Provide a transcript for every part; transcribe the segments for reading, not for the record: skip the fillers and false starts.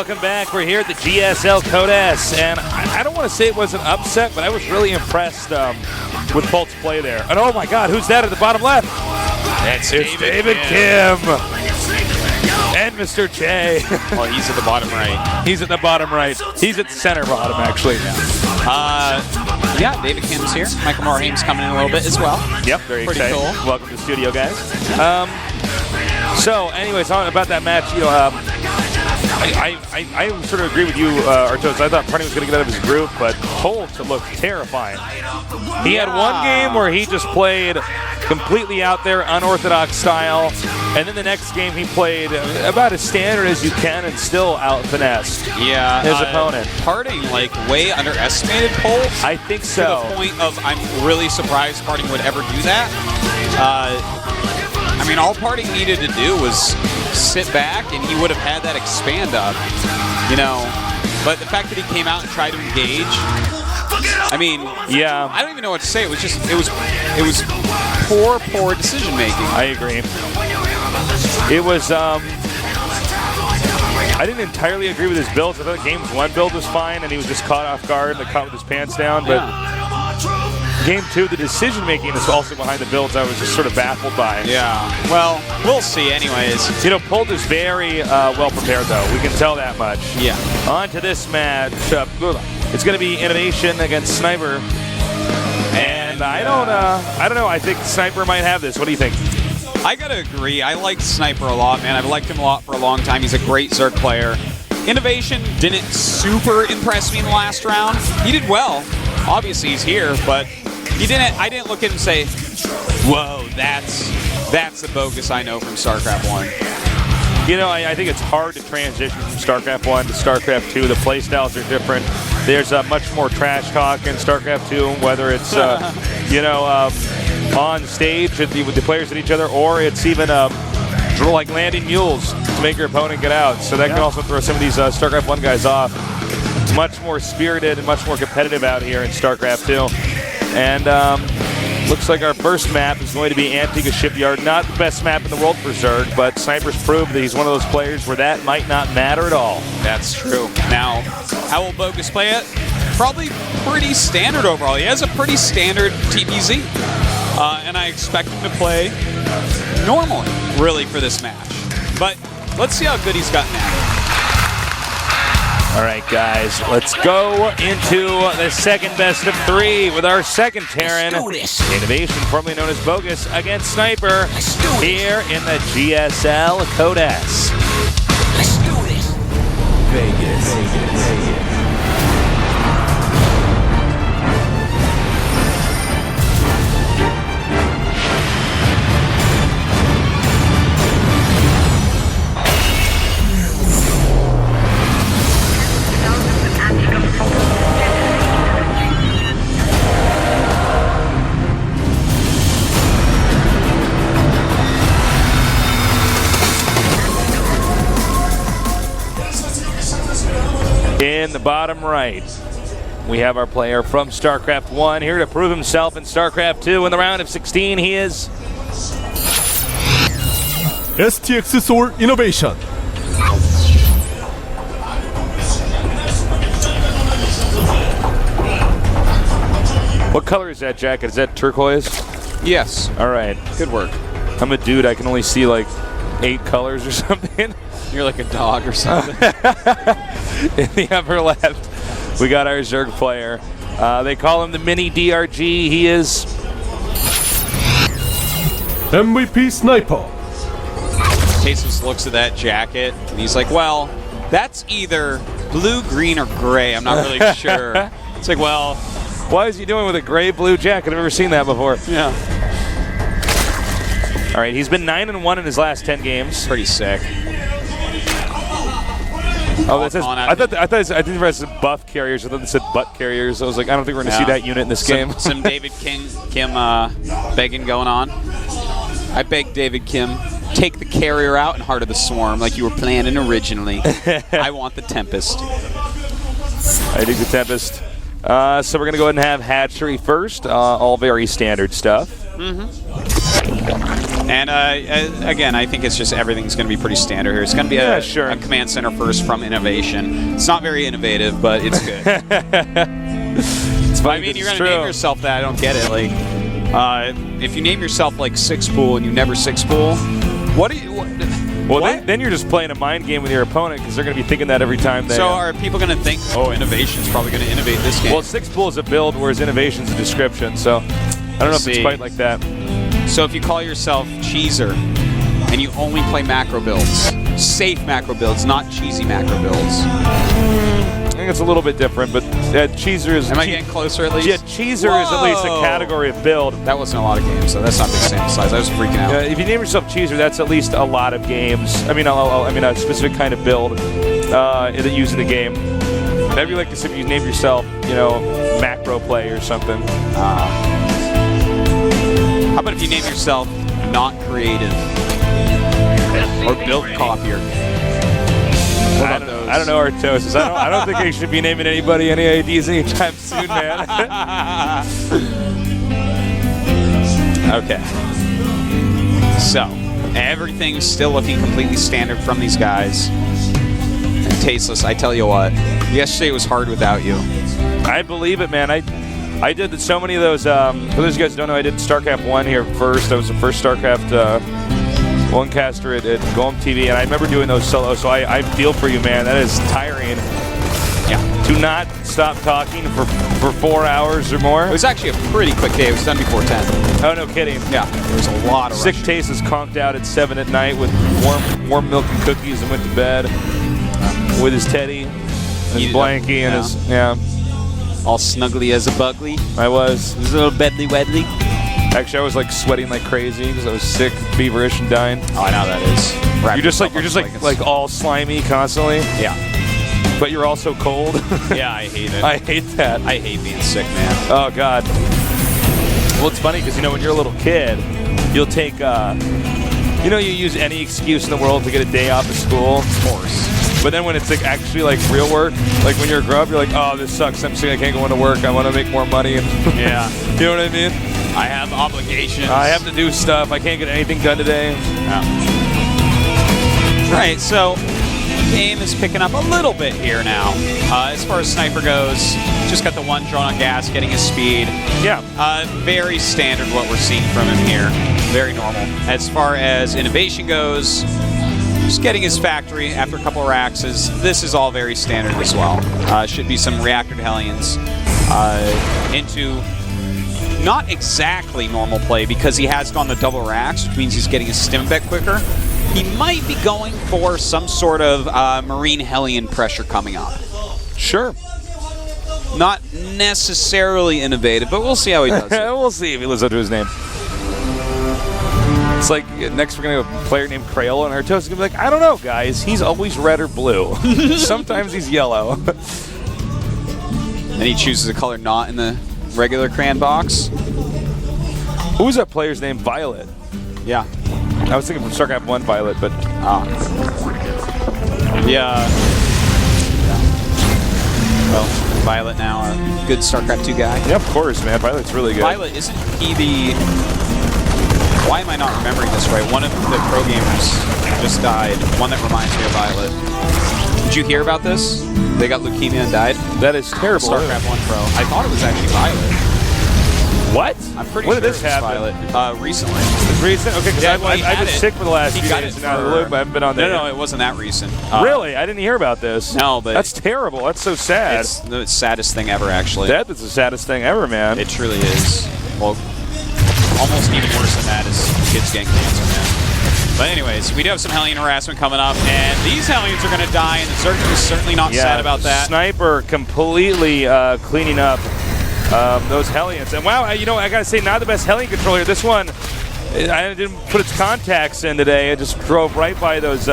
Welcome back. We're here at the GSL Code S, and I don't want to say it was an upset, but I was really impressed with Polt's play there. And oh my God, who's that at the bottom left? That's David Kim. And Mr. Che. Well, he's at the bottom right. He's at the bottom right. He's at the center bottom, actually. Yeah, David Kim's here. Michael Morhaim's coming in a little bit as well. Yep, very Pretty exciting. cool. Welcome to the studio, guys. So, anyways, about that match, you know, I sort of agree with you, Artos. I thought Prunty was going to get out of his group, but Polt looked terrifying. He had one game where he just played completely out there, unorthodox style, and then the next game he played about as standard as you can and still out-finessed his opponent. Parting, like, way underestimated Polt. I think so. To the point of I'm really surprised Parting would ever do that. I mean, all Parting needed to do was sit back, and he would have had that expand up, you know. But the fact that he came out and tried to engage, I mean, yeah, I don't even know what to say. It was just, it was poor decision making. I agree. It was, I didn't entirely agree with his builds. I thought Games 1 build was fine, and he was just caught off guard and caught with his pants down. But Game 2, the decision making is also behind the builds I was just sort of baffled by. Yeah, well, we'll see anyways. You know, Polt is very well prepared, though. We can tell that much. Yeah. On to this match. It's going to be Innovation against Sniper. And I don't know. I think Sniper might have this. What do you think? I gotta agree. I like Sniper a lot, man. I've liked him a lot for a long time. He's a great Zerg player. Innovation didn't super impress me in the last round. He did well. Obviously, he's here, but he didn't. I didn't look at him and say, "Whoa, that's the bogus I know from StarCraft 1." You know, I think it's hard to transition from StarCraft 1 to StarCraft 2. The playstyles are different. There's much more trash talk in StarCraft 2, whether it's you know, on stage with the players at each other, or it's even like landing mules to make your opponent get out. So that can also throw some of these StarCraft 1 guys off. Much more spirited and much more competitive out here in StarCraft 2. And looks like our first map is going to be Antigua Shipyard. Not the best map in the world for Zerg, but Sniper's proved that he's one of those players where that might not matter at all. That's true. Now, how will Bogus play it? Probably pretty standard overall. He has a pretty standard TPZ. And I expect him to play normally, really, for this match. But let's see how good he's gotten at it. All right, guys, let's go into the second best of 3 with our second Terran. Innovation, formerly known as Bogus, against Sniper here in the GSL Code S. Let's do this. Vegas. In the bottom right, we have our player from StarCraft 1 here to prove himself in StarCraft 2 in the round of 16. He is STX Soul Innovation. What color is that jacket? Is that turquoise? Yes. All right. Good work. I'm a dude. I can only see like 8 colors or something. You're like a dog or something. In the upper left, we got our Zerg player. They call him the mini DRG. He is MVP Sniper. Jesus looks at that jacket and he's like, well, that's either blue, green, or gray. I'm not really sure. It's like, well, why is he doing with a gray-blue jacket? I've never seen that before. Yeah. All right, he's been 9-1 in his last 10 games. Pretty sick. Oh, that says, I didn't realize it said buff carriers. I thought it said butt carriers. I was like, I don't think we're going to see that unit in this game. Some David Kim begging going on. I beg David Kim, take the carrier out and Heart of the Swarm like you were planning originally. I want the Tempest. I dig the Tempest. So we're going to go ahead and have Hatchery first. All very standard stuff. Mm-hmm. And again, I think it's just everything's going to be pretty standard here. It's going to be a command center first from Innovation. It's not very innovative, but it's good. It's funny, I mean, you're going to name yourself that. I don't get it. Like, if you name yourself like Six Pool and you never Six Pool, what do you? Well, then you're just playing a mind game with your opponent because they're going to be thinking that every time they... So are people going to think, oh, Innovation's probably going to innovate this game? Well, Six Pool is a build, whereas Innovation's a description, so I don't know if it's quite like that. So if you call yourself Cheeser and you only play macro builds, safe macro builds, not cheesy macro builds. I think it's a little bit different, but Cheeser is... Am I getting closer at least? Yeah, Cheeser is at least a category of build. That wasn't a lot of games, so that's not big sample size. I was freaking out. If you name yourself Cheeser, that's at least a lot of games. I mean, a specific kind of build that you use in the game. That'd be like if you name yourself, macro play or something. How about if you name yourself Not Creative? Or Build Copier? I don't know, Artosis. I don't think I should be naming anybody any IDs anytime soon, man. Okay. So, everything's still looking completely standard from these guys. And Tasteless, I tell you what, yesterday was hard without you. I believe it, man. I did so many of those. For those of you guys who don't know, I did StarCraft 1 here first. I was the first StarCraft one caster at GOMTV, and I remember doing those solo, so I feel for you, man. That is tiring. Yeah. Do not stop talking for 4 hours or more. It was actually a pretty quick day. It was done before 10. Oh, no kidding. Yeah, there was a lot of Sick Taste is conked out at 7 at night with warm milk and cookies and went to bed with his teddy, his blankie, and his, all snuggly as a bugly. I was. It was a little bedly wedly. Actually, I was like sweating like crazy because I was sick, feverish, and dying. Oh, I know how that is. You're just like all slimy constantly. Yeah. But you're also cold. Yeah, I hate it. I hate that. I hate being sick, man. Oh God. Well, it's funny because when you're a little kid, you'll take you use any excuse in the world to get a day off of school. Of course. But then when it's like actually like real work, like when you're a grown up, you're like, oh, this sucks. I'm sick. I can't go into work. I want to make more money. Yeah. You know what I mean? I have obligations. I have to do stuff. I can't get anything done today. Yeah. Right, so game is picking up a little bit here now. As far as Sniper goes, just got the one drone on gas, getting his speed. Yeah. Very standard what we're seeing from him here. Very normal. As far as Innovation goes, just getting his factory after a couple of Raxes. This is all very standard as well. Should be some reactor Hellions into not exactly normal play because he has gone the double racks, which means he's getting his stim back quicker. He might be going for some sort of Marine Hellion pressure coming up. Sure. Not necessarily innovative, but we'll see how he does it. We'll see if he lives up to his name. It's like next we're going to have a player named Crayola, and Artos is going to be like, I don't know, guys. He's always red or blue. Sometimes he's yellow. And he chooses a color not in the regular crayon box. Who was that player's name? Violet. Yeah. I was thinking from StarCraft 1 Violet, but... Yeah. Well, Violet now a good StarCraft 2 guy. Yeah, of course, man. Violet's really good. Violet, isn't he the... Why am I not remembering this right? One of the pro gamers just died. One that reminds me of Violet. Did you hear about this? They got leukemia and died? That is terrible. StarCraft 1 Pro. I thought it was actually Violet. What? I'm pretty when sure did this happen? Violet. Recently. Recent? Okay, because Yeah, I've been sick for the last few got days. it Not in the loop. I haven't been on there. No, it wasn't that recent. Really? I didn't hear about this. No, but... That's terrible. That's so sad. It's the saddest thing ever, actually. That is the saddest thing ever, man. It truly is. Well, almost even worse than that is kids getting cancer, man. But anyways, we do have some Hellion harassment coming up, and these Hellions are going to die, and the Zerg is certainly not sad about that. Sniper completely cleaning up those Hellions. And wow, I got to say, not the best Hellion controller. This one, I didn't put its contacts in today. It just drove right by those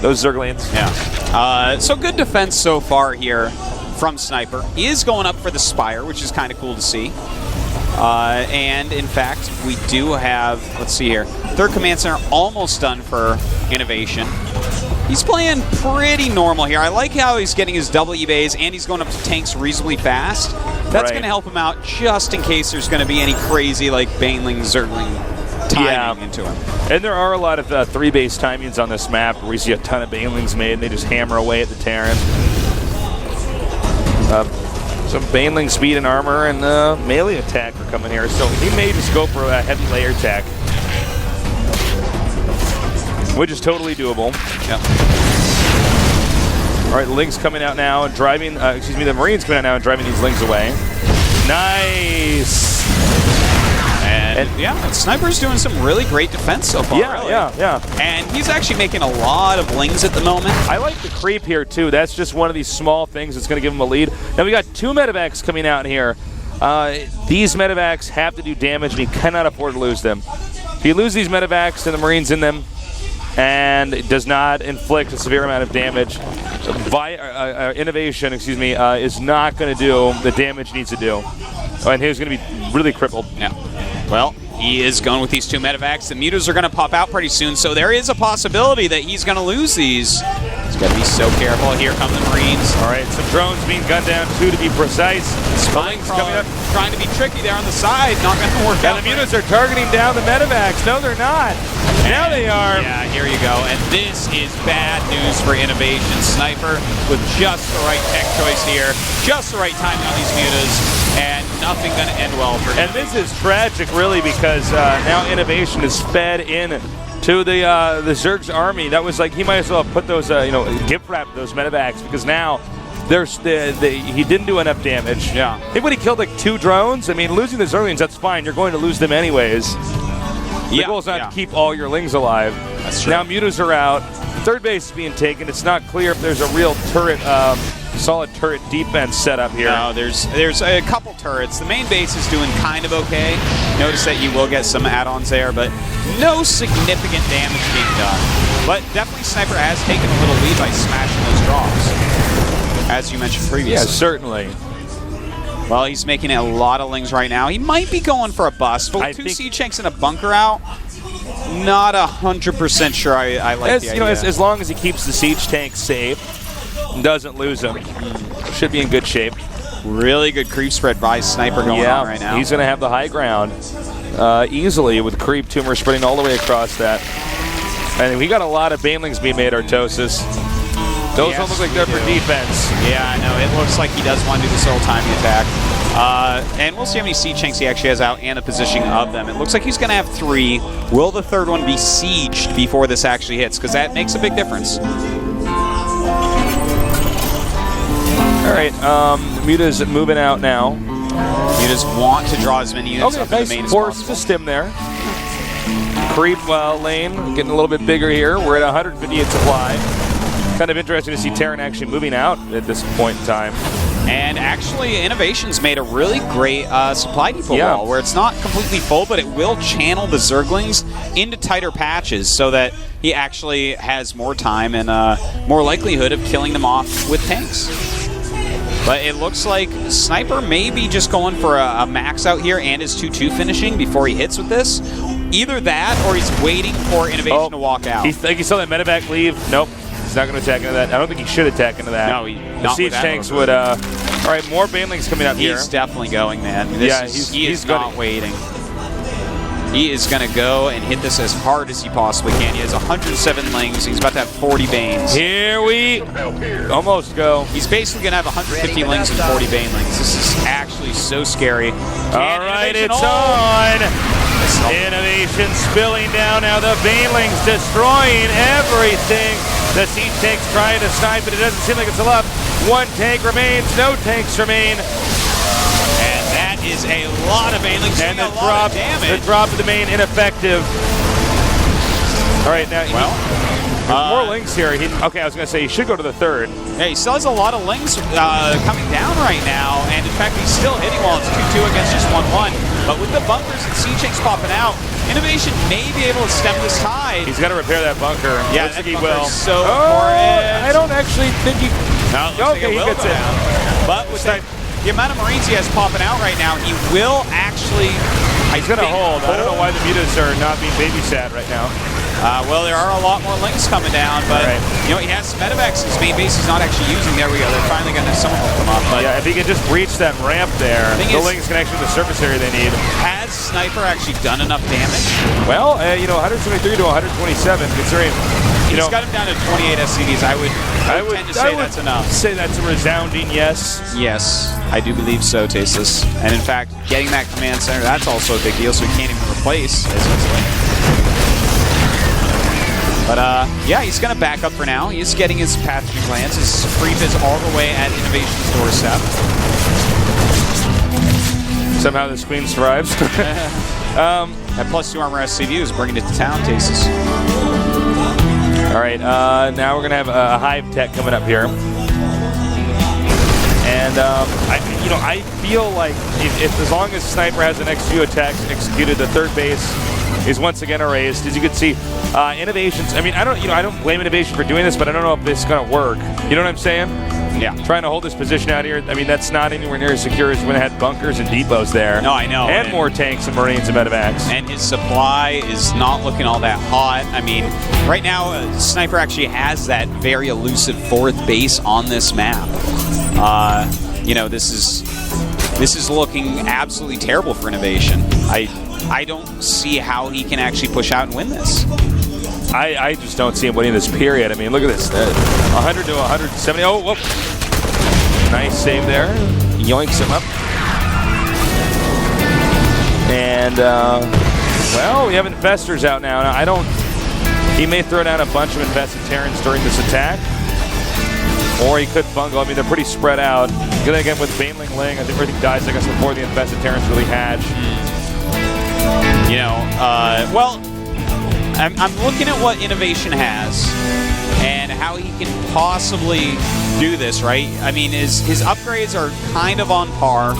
Zerglians. Yeah. So good defense so far here from Sniper. He is going up for the Spire, which is kind of cool to see. And in fact, we do have, let's see here, third command center almost done for Innovation. He's playing pretty normal here. I like how he's getting his double ebays and he's going up to tanks reasonably fast. That's going to help him out just in case there's going to be any crazy like Baneling, Zergling timing into him. And there are a lot of three-base timings on this map where we see a ton of banelings made, and they just hammer away at the Terran. Some baneling speed and armor and melee attack are coming here, so he may just go for a heavy layer attack, which is totally doable. Yep. All right, Lings coming out now and driving, the Marines coming out now and driving these Lings away. Nice! And yeah, Sniper's doing some really great defense so far. Yeah. And he's actually making a lot of Lings at the moment. I like the creep here, too. That's just one of these small things that's going to give him a lead. Now, we got 2 medevacs coming out here. These medevacs have to do damage, and he cannot afford to lose them. If you lose these medevacs and the Marines in them, and it does not inflict a severe amount of damage, Innovation, is not going to do the damage it needs to do. And he's going to be really crippled. Yeah. Well, he is going with these 2 medevacs. The mutas are going to pop out pretty soon, so there is a possibility that he's going to lose these. He's got to be so careful. Here come the Marines. All right, some drones being gunned down, 2 to be precise. Spines coming up, trying to be tricky there on the side. Not going to work out. And the mutas are targeting down the medevacs. No, they're not. Now they are. Yeah, here you go. And this is bad news for Innovation. Sniper with just the right tech choice here, just the right timing on these mutas, and nothing going to end well for him. And this is tragic, really, because now Innovation is fed in to the Zerg's army. That was like, he might as well have put those, gift wrap those medevacs, because now he didn't do enough damage. Yeah. Hey, when he killed like 2 drones, I mean, losing the Zerglings, that's fine. You're going to lose them anyways. The goal is not to keep all your Lings alive. That's true. Now mutas are out. Third base is being taken. It's not clear if there's a real turret, solid turret defense set up here. No, there's a couple turrets. The main base is doing kind of okay. Notice that you will get some add-ons there, but no significant damage being done. But definitely Sniper has taken a little lead by smashing those drops, as you mentioned previously. Yeah, certainly. Well, he's making a lot of Lings right now. He might be going for a bust, but with 2 siege tanks and a bunker out, not 100% sure I like the idea. As long as he keeps the siege tanks safe and doesn't lose them, should be in good shape. Really good creep spread by Sniper going on right now. He's going to have the high ground easily with creep tumor spreading all the way across that. And we got a lot of banelings being made, Artosis. Those don't look like they're for defense. Yeah, I know. It looks like he does want to do this old timing attack. And we'll see how many siege tanks he actually has out and the positioning of them. It looks like he's going to have 3. Will the third one be sieged before this actually hits? Because that makes a big difference. All right, Muta's moving out now. Mutas want to draw as many units up to the main as force possible. system there. Creep lane getting a little bit bigger here. We're at 158 supply. Kind of interesting to see Terran actually moving out at this point in time. And actually, Innovation's made a really great supply depot wall where it's not completely full, but it will channel the Zerglings into tighter patches so that he actually has more time and more likelihood of killing them off with tanks. But it looks like Sniper may be just going for a max out here and his 2-2 finishing before he hits with this. Either that or he's waiting for Innovation to walk out. He saw that medevac leave. Nope. He's not going to attack into that. I don't think he should attack into that. No, the siege tanks would. All right, more banelings coming out here. He's definitely going, man. He's not waiting. He is going to go and hit this as hard as he possibly can. He has 107 Lings. He's about to have 40 Banes. Here we almost go. He's basically going to have 150 Lings and 40 Banelings. This is actually so scary. All right, it's on. Innovation spilling down now. The banelings destroying everything. The siege tank's trying to snipe, but it doesn't seem like it's enough. 1 tank remains. No tanks remain. And that is a lot of banelings. And the drop of the main ineffective. All right, now there's more Lings here. Okay, I was going to say he should go to the third. Yeah, he still has a lot of Lings coming down right now, and in fact, he's still hitting while it's 2-2 against just 1-1. But with the bunkers and siege tanks popping out, Innovation may be able to stem this tide. He's got to repair that bunker. Yeah, looks like he will. So important. I don't actually think he. Okay, he gets it. But with the amount of Marines he has popping out right now, he will actually. He's going to hold. I don't know why the mutas are not being babysat right now. Well, there are a lot more links coming down, but you know, he has some medevacs. His main base he's not actually using. There we go. They're finally going to some of them come up. But yeah, if he can just reach that ramp there, the links can actually the surface area they need. Has Sniper actually done enough damage? Well, you know, 123 to 127, considering. He's got him down to 28 SCVs. I would tend to say that's enough. Say that's a resounding yes. Yes, I do believe so, Tasteless. And in fact, getting that command center, that's also a big deal, so he can't even replace as easily. But yeah, he's going to back up for now. He's getting his pathogen glands. His creep is all the way at Innovation's doorstep. Somehow this queen survives. That +2 armor SCV is bringing it to town, Tasteless. All right, now we're going to have a Hive Tech coming up here. And, I feel like if as long as Sniper has the next few attacks executed, the third base is once again erased. As you can see, Innovations, I mean, I don't blame Innovation for doing this, but I don't know if this is going to work. You know what I'm saying? Yeah. Trying to hold this position out here, I mean, that's not anywhere near as secure as when it had bunkers and depots there. No, I know. And more tanks and Marines and medevacs. And his supply is not looking all that hot. I mean, right now, Sniper actually has that very elusive fourth base on this map. You know, this is looking absolutely terrible for Innovation. I don't see how he can actually push out and win this. I just don't see him winning this period. I mean, look at this. 100 to 170. Oh, whoop. Nice save there. Yoinks him up. And, well, we have Infestors out now. He may throw down a bunch of Infested Terrans during this attack. Or he could bungle. I mean, they're pretty spread out. Good again with Baneling Ling. I think everything dies, I guess, before the Infested Terrans really hatch. You know, well, I'm looking at what Innovation has and how he can possibly do this, right? I mean, his upgrades are kind of on par.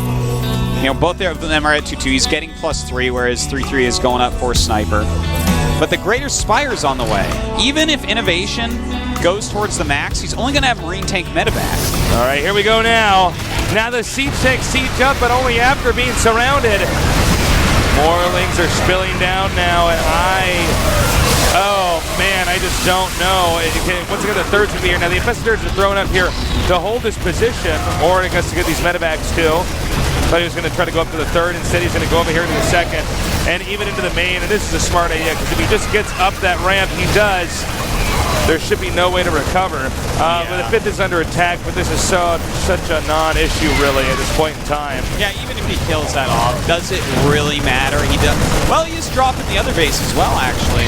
You know, both of them are at 2-2. He's getting +3, whereas 3-3 is going up for Sniper. But the Greater Spire's on the way. Even if Innovation goes towards the max, he's only going to have Marine Tank medevac. All right, here we go now. Now the siege tanks siege up, but only after being surrounded. Morlings are spilling down now, and oh man, I just don't know. Once again, the third's gonna be here. Now the Infestors are thrown up here to hold this position, or I guess to get these medevacs too. Thought he was gonna try to go up to the third, instead he's gonna go over here to the second, and even into the main, and this is a smart idea, because if he just gets up that ramp, he does. There should be no way to recover. But the fifth is under attack, but this is such a non-issue really at this point in time. Yeah, even if he kills that off, does it really matter? He does. Well, he's dropping the other base as well, actually.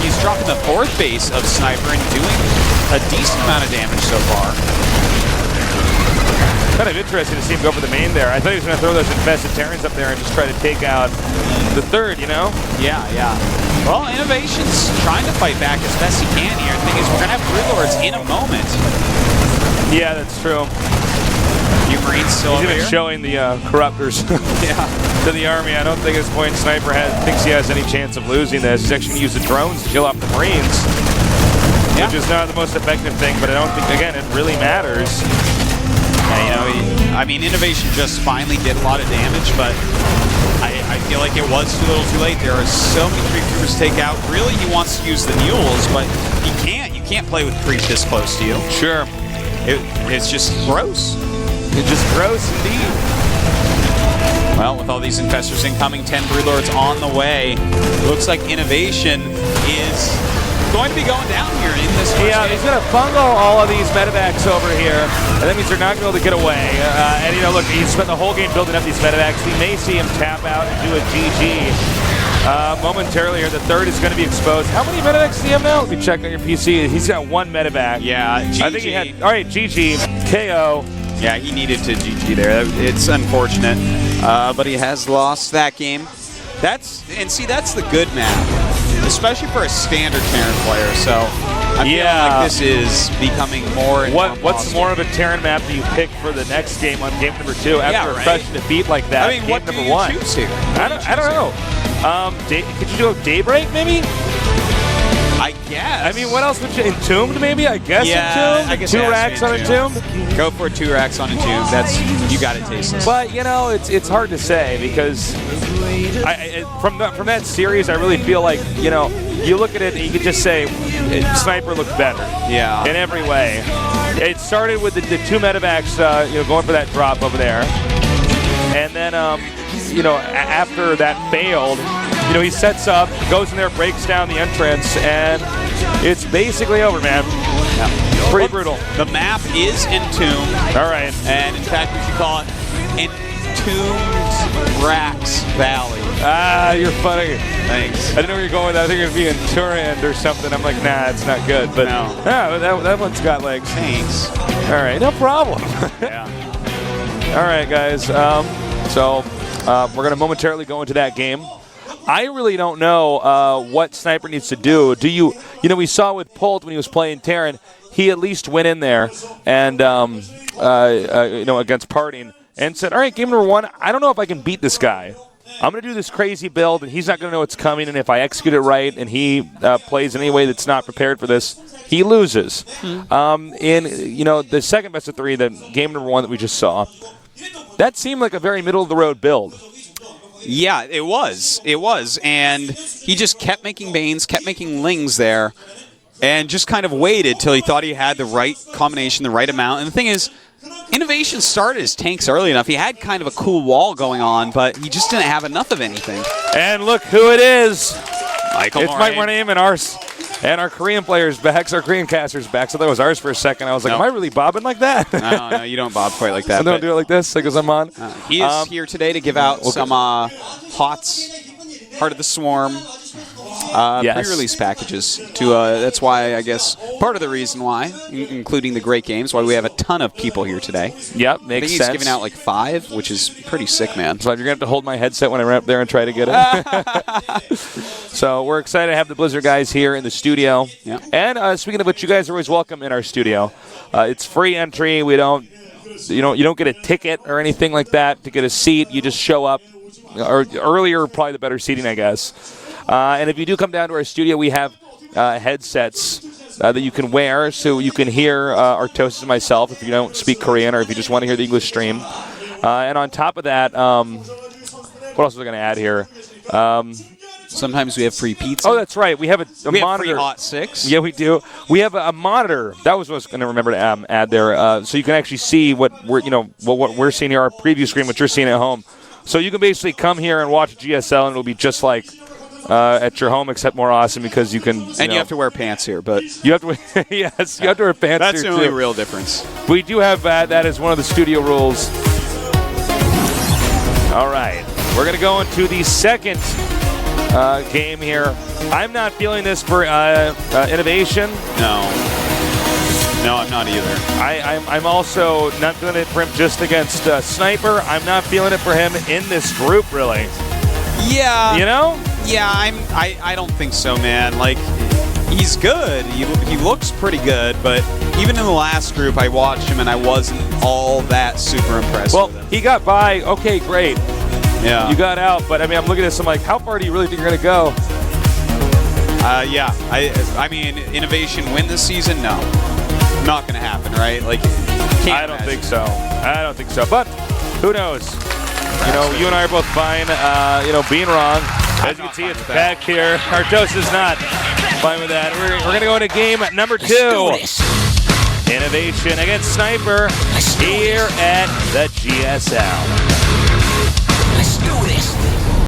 He's dropping the fourth base of Sniper and doing a decent amount of damage so far. Kind of interesting to see him go for the main there. I thought he was going to throw those Infested Terrans up there and just try to take out the third, you know? Yeah. Well, Innovation's trying to fight back as best he can here. The thing is, we're going to have Brood Lords in a moment. Yeah, that's true. You Marines still He's over even here? showing the corruptors to the army. I don't think at this point Sniper thinks he has any chance of losing this. He's actually going to use the drones to kill off the Marines, which is not the most effective thing, but I don't think, again, it really matters. Yeah, you know, I mean, Innovation just finally did a lot of damage, but I feel like it was too little too late. There are so many creep troopers to take out. Really, he wants to use the mules, but he can't. You can't play with creep this close to you. Sure. It's just gross. It's just gross indeed. Well, with all these Infestors incoming, 10 Broodlords on the way, looks like Innovation is going to be going down here in this first game. He's going to bungle all of these medevacs over here, and that means they're not going to be able to get away. And, you know, look, he spent the whole game building up these medevacs. We may see him tap out and do a GG momentarily here. The third is going to be exposed. How many medevacs do you have now? Let me check on your PC. He's got one medevac. Yeah, GG. I think he had, all right, GG, KO. Yeah, he needed to GG there. It's unfortunate, but he has lost that game. That's the good map, especially for a standard Terran player. So I'm feeling like this is becoming more and more What's more of a Terran map that you pick for the next game on game number 2 after a fresh defeat like that? I mean, what number do you 1? choose here? I don't know. Could you do a Daybreak maybe? I guess. I mean, what else would you... Entombed, maybe? I guess Entombed? I guess 2 it has racks to on be Entombed? Go for 2 racks on Entombed. That's... You got it, Tasteless. But, you know, it's hard to say because from that series, I really feel like, you know, you look at it and you could just say Sniper looked better. Yeah. In every way. It started with the 2 medevacs, you know, going for that drop over there. And then, you know, after that failed, you know, he sets up, goes in there, breaks down the entrance, and it's basically over, man. Yeah. Pretty brutal. The map is Entombed. All right. And in fact, we should call it Entombed Racks Valley. Ah, you're funny. Thanks. I didn't know where you're going with that. I think it would be in Turand or something. I'm like, nah, it's not good. But no. That one's got legs. Thanks. All right, no problem. Yeah. All right, guys. So we're going to momentarily go into that game. I really don't know what Sniper needs to do. Do you know, we saw with Pult when he was playing Terran, he at least went in there and, you know, against Parting and said, all right, game number 1, I don't know if I can beat this guy. I'm going to do this crazy build, and he's not going to know what's coming, and if I execute it right and he plays in any way that's not prepared for this, he loses. In, you know, the second best of 3, the game number 1 that we just saw, that seemed like a very middle-of-the-road build. Yeah, it was. It was. And he just kept making Banes, kept making Lings there, and just kind of waited till he thought he had the right combination, the right amount. And the thing is, Innovation started his tanks early enough. He had kind of a cool wall going on, but he just didn't have enough of anything. And look who it is. Michael It's Mike Morname and our Korean players' backs, our Korean casters' backs. I thought it was ours for a second. I was like, Nope. am I really bobbing like that? No, you don't bob quite like that. I don't do it like this, like as I'm on. He is here today to give out some HOTS, Heart of the Swarm, pre-release packages. That's why, I guess, part of the reason why, including the great games, why we have a ton of people here today. Yep, I makes think sense. he's giving out like 5, which is pretty sick, man. So you're going to have to hold my headset when I run up there and try to get it. So we're excited to have the Blizzard guys here in the studio. Yeah. And speaking of which, you guys are always welcome in our studio. It's free entry. You don't get a ticket or anything like that to get a seat. You just show up. Or earlier, probably the better seating, I guess. And if you do come down to our studio, we have headsets that you can wear so you can hear Artosis and myself if you don't speak Korean or if you just want to hear the English stream. And on top of that, what else was I going to add here? Sometimes we have free pizza. Oh, that's right. We have a we monitor. have free Hot 6. Yeah, we do. We have a monitor. That was what I was going to remember to add there, so you can actually see what we're seeing here, our preview screen, what you're seeing at home. So you can basically come here and watch GSL, and it'll be just like at your home, except more awesome because you can. You have to wear pants here, but you have to. Yes, you have to wear pants. That's here the only too. real difference. We do have that as one of the studio rules. All right, we're going to go into the second game here. I'm not feeling this for Innovation. No, I'm not either. I'm also not feeling it for him just against Sniper. I'm not feeling it for him in this group, really. Yeah. You know? Yeah, I don't think so, man. Like, he's good. He looks pretty good, but even in the last group, I watched him and I wasn't all that super impressed Well, with him. he got by. Okay, great. Yeah. You got out, but I mean, I'm looking at this. I'm like, how far do you really think you're going to go? Yeah. I mean, Innovation win this season? No. Not going to happen, right? Like, I don't think so. I don't think so. But who knows? You know, you and I are both fine. Being wrong. As you can see, it's back here. Artos is not fine with that. We're going to go into game number 2. Innovation against Sniper here at the GSL. Let's do this.